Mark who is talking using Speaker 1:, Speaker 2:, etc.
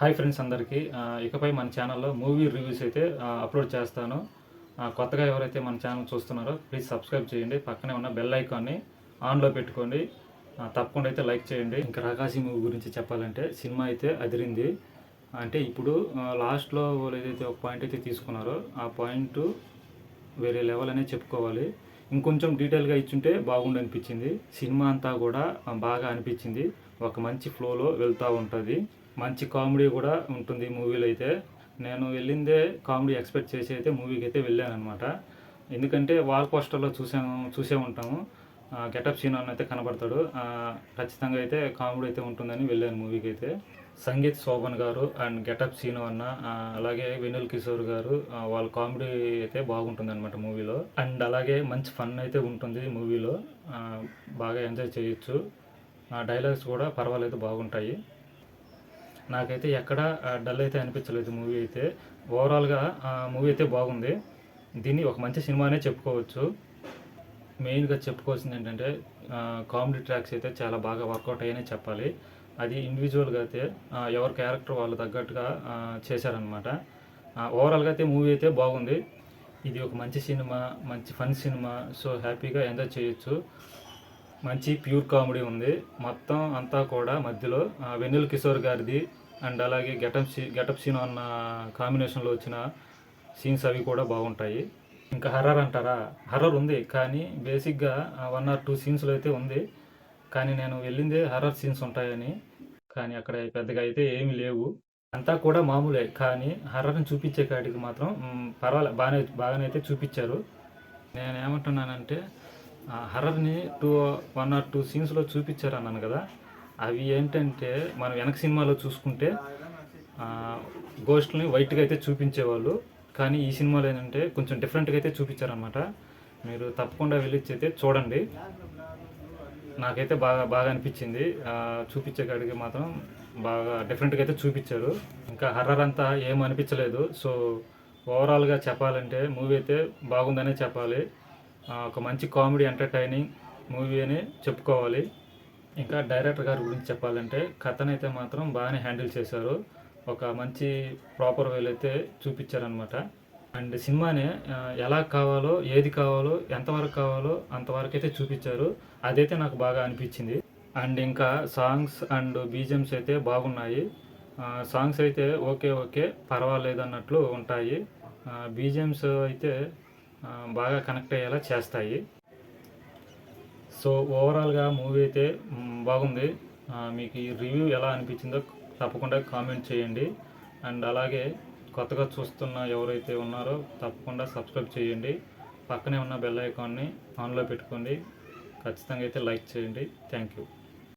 Speaker 1: Hi friends అందరికీ ఇకపై మన ఛానల్లో మూవీ రివ్యూస్ అయితే అప్లోడ్ చేస్తాను. కొత్తగా ఎవరైతే మన ఛానల్ చూస్తున్నారో ప్లీజ్ సబ్స్క్రైబ్ చేయండి. పక్కనే ఉన్న బెల్ ఐకాన్ని ఆన్లో పెట్టుకోండి. తప్పకుండా అయితే లైక్ చేయండి. ఇంకా రాకాసి మూవీ గురించి చెప్పాలంటే సినిమా అయితే అదిరింది. అంటే ఇప్పుడు లాస్ట్లో వాళ్ళు ఏదైతే ఒక పాయింట్ అయితే తీసుకున్నారో ఆ పాయింట్ వేరే లెవెల్ అనే చెప్పుకోవాలి. ఇంకొంచెం డీటెయిల్గా ఇచ్చుంటే బాగుండు అనిపించింది. సినిమా అంతా కూడా బాగా అనిపించింది. ఒక మంచి ఫ్లోలో వెళ్తూ ఉంటుంది. మంచి కామెడీ కూడా ఉంటుంది మూవీలో అయితే. నేను వెళ్ళిందే కామెడీ ఎక్స్పెక్ట్ చేసి అయితే మూవీకి అయితే వెళ్ళాను అనమాట. ఎందుకంటే వాల్ పోస్టర్లో చూసే ఉంటాము. గెటప్ సీన్ అని అయితే కనబడతాడు. ఖచ్చితంగా అయితే కామెడీ అయితే ఉంటుందని వెళ్ళాను మూవీకి అయితే. సంగీత్ శోభన్ గారు అండ్ గెటప్ సీను అన్న అలాగే వెన్నెల కిషోర్ గారు వాళ్ళ కామెడీ అయితే బాగుంటుంది అనమాట మూవీలో. అండ్ అలాగే మంచి ఫన్ అయితే ఉంటుంది మూవీలో. బాగా ఎంజాయ్ చేయొచ్చు. డైలాగ్స్ కూడా పర్వాలేదు, బాగుంటాయి. నాకైతే ఎక్కడ డల్ అయితే అనిపించలేదు మూవీ అయితే. ఓవరాల్గా మూవీ అయితే బాగుంది. దీన్ని ఒక మంచి సినిమానే చెప్పుకోవచ్చు. మెయిన్గా చెప్పుకోవాల్సింది ఏంటంటే కామెడీ ట్రాక్స్ అయితే చాలా బాగా వర్కౌట్ అయ్యాయనే చెప్పాలి. అది ఇండివిజువల్గా అయితే ఎవరి క్యారెక్టర్ వాళ్ళు తగ్గట్టుగా చేశారనమాట. ఓవరాల్గా అయితే మూవీ అయితే బాగుంది. ఇది ఒక మంచి సినిమా, మంచి ఫన్ సినిమా. సో హ్యాపీగా ఎంజాయ్ చేయొచ్చు. మంచి ప్యూర్ కామెడీ ఉంది. మొత్తం అంతా కూడా మధ్యలో వెన్నెల కిషోర్ గారిది అండ్ అలాగే గెటప్ సీన్ అన్న కాంబినేషన్లో వచ్చిన సీన్స్ అవి కూడా బాగుంటాయి. ఇంకా హర్రర్ అంటారా, హర్రర్ ఉంది కానీ బేసిక్గా 1 or 2 సీన్స్లో అయితే ఉంది. కానీ నేను వెళ్ళిందే హర్రర్ సీన్స్ ఉంటాయని, కానీ అక్కడ పెద్దగా అయితే ఏమీ లేవు. అంతా కూడా మామూలే. కానీ హర్రర్ని చూపించే కాడికి మాత్రం పర్వాలేదు, బాగానే అయితే చూపించారు. నేనేమంటున్నానంటే హర్రర్ని 1 or 2 సీన్స్లో చూపించారు అన్నాను కదా. అవి ఏంటంటే మనం వెనక సినిమాలో చూసుకుంటే గోస్ట్ని వైట్గా అయితే చూపించేవాళ్ళు. కానీ ఈ సినిమాలో ఏంటంటే కొంచెం డిఫరెంట్గా అయితే చూపించారనమాట. మీరు తప్పకుండా వెళ్ళి అయితే చూడండి. నాకైతే బాగా అనిపించింది. చూపించే కాడికి మాత్రం బాగా డిఫరెంట్గా అయితే చూపించారు. ఇంకా హర్రర్ అంతా ఏం అనిపించలేదు. సో ఓవరాల్గా చెప్పాలంటే మూవీ అయితే బాగుందనే చెప్పాలి. ఒక మంచి కామెడీ ఎంటర్టైనింగ్ మూవీ అని చెప్పుకోవాలి. ఇంకా డైరెక్టర్ గారి గురించి చెప్పాలంటే కథనైతే మాత్రం బాగానే హ్యాండిల్ చేశారు. ఒక మంచి ప్రాపర్ వేలో అయితే చూపించారనమాట. అండ్ సినిమాని ఎలా కావాలో, ఏది కావాలో, ఎంతవరకు కావాలో అంతవరకు అయితే చూపించారు. అదైతే నాకు బాగా అనిపించింది. అండ్ ఇంకా సాంగ్స్ అండ్ బీజిఎమ్స్ అయితే బాగున్నాయి. సాంగ్స్ అయితే ఓకే పర్వాలేదు అన్నట్లు ఉంటాయి. బీజిఎమ్స్ అయితే బాగా కనెక్ట్ అయ్యేలా చేస్తాయి. సో ఓవరాల్గా మూవీ అయితే బాగుంది. మీకు ఈ రివ్యూ ఎలా అనిపించిందో తప్పకుండా కామెంట్ చేయండి. అండ్ అలాగే కొత్తగా చూస్తున్న ఎవరైతే ఉన్నారో తప్పకుండా సబ్స్క్రైబ్ చేయండి. పక్కనే ఉన్న బెల్ ఐకాన్ని ఆన్లో పెట్టుకోండి. ఖచ్చితంగా అయితే లైక్ చేయండి. Thank you.